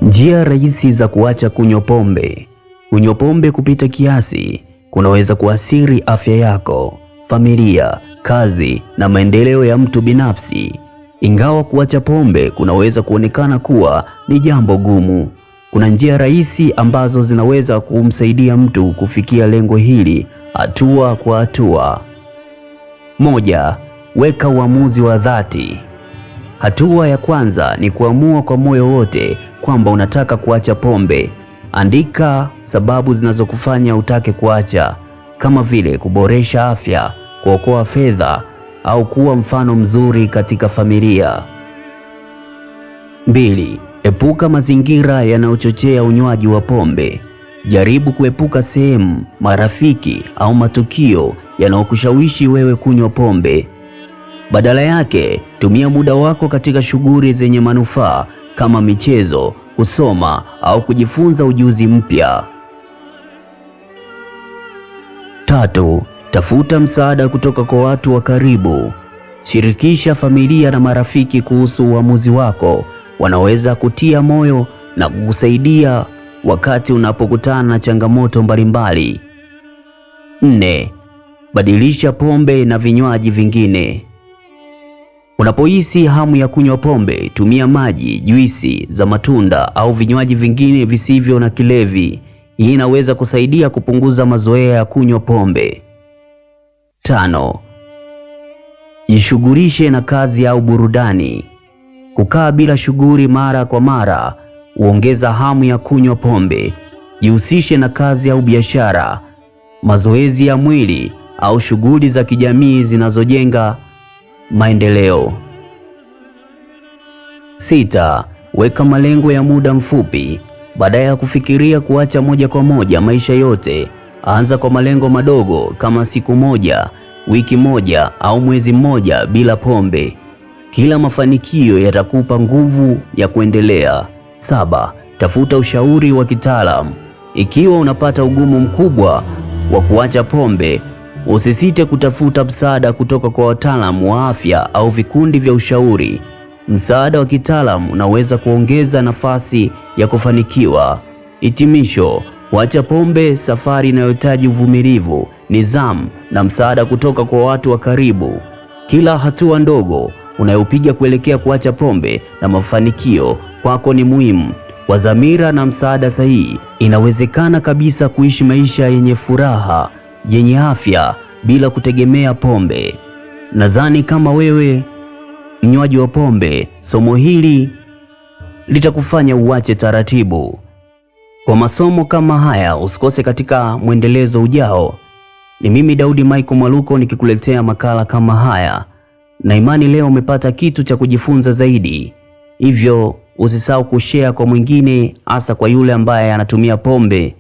Njia rahisi za kuacha kunywa pombe. Kunywa pombe kupita kiasi kunaweza kuathiri afya yako, familia, kazi na maendeleo ya mtu binafsi. Ingawa kuacha pombe kunaweza kuonekana kuwa ni jambo gumu, kuna njia rahisi ambazo zinaweza kumsaidia mtu kufikia lengo hili hatua kwa hatua. Moja, weka uamuzi wa dhati. Hatua ya kwanza ni kuamua kwa moyo wote kwamba unataka kuacha pombe. Andika sababu zinazokufanya utake kuacha, kama vile kuboresha afya, kuokoa fedha au kuwa mfano mzuri katika familia. 2. Epuka mazingira yanayochochea unywaji wa pombe. Jaribu kuepuka sehemu, marafiki au matukio yanayokushawishi wewe kunywa pombe. Badala yake, tumia muda wako katika shughuli zenye manufaa kama michezo, kusoma au kujifunza ujuzi mpya. 3. Tafuta msaada kutoka kwa watu wa karibu. Shirikisha familia na marafiki kuhusu uamuzi wako. Wanaweza kutia moyo na kukusaidia wakati unapokutana na changamoto mbalimbali. 4. Badilisha pombe na vinywaji vingine. Unapohisi hamu ya kunywa pombe, tumia maji, juisi za matunda au vinywaji vingine visivyo na kilevi. Hii inaweza kusaidia kupunguza mazoea ya kunywa pombe. 5. Jishughulishe na kazi au burudani. Kukaa bila shughuli mara kwa mara huongeza hamu ya kunywa pombe. Jihusishe na kazi au biashara, mazoezi ya mwili au shughuli za kijamii zinazojenga maendeleo. 6. Weka malengo ya muda mfupi. Badala ya kufikiria kuacha moja kwa moja maisha yote, anza kwa malengo madogo kama siku moja, wiki moja au mwezi mmoja bila pombe. Kila mafanikio yatakupa nguvu ya kuendelea. 7. Tafuta ushauri wa kitaalamu. Ikiwa unapata ugumu mkubwa wa kuacha pombe, usisite kutafuta msaada kutoka kwa wataalamu wa afya au vikundi vya ushauri. Msaada wa kitaalamu unaweza kuongeza nafasi ya kufanikiwa. Hitimisho: kuacha pombe safari inayohitaji uvumilivu, nidhamu na msaada kutoka kwa watu wa karibu. Kila hatua ndogo unayopiga kuelekea kuacha pombe na mafanikio kwako ni muhimu. Kwa dhamira na msaada sahihi, inawezekana kabisa kuishi maisha yenye furaha, yenye afya bila kutegemea pombe. Nadhani kama wewe mnywaji wa pombe, somo hili litakufanya uache taratibu. Kwa masomo kama haya usikose katika mwendelezo ujao. Ni mimi Daudi Michael Mwaluko nikikuletea makala kama haya, na imani leo umepata kitu cha kujifunza zaidi. Hivyo usisahau kushare kwa mwingine, hasa kwa yule ambaye anatumia pombe.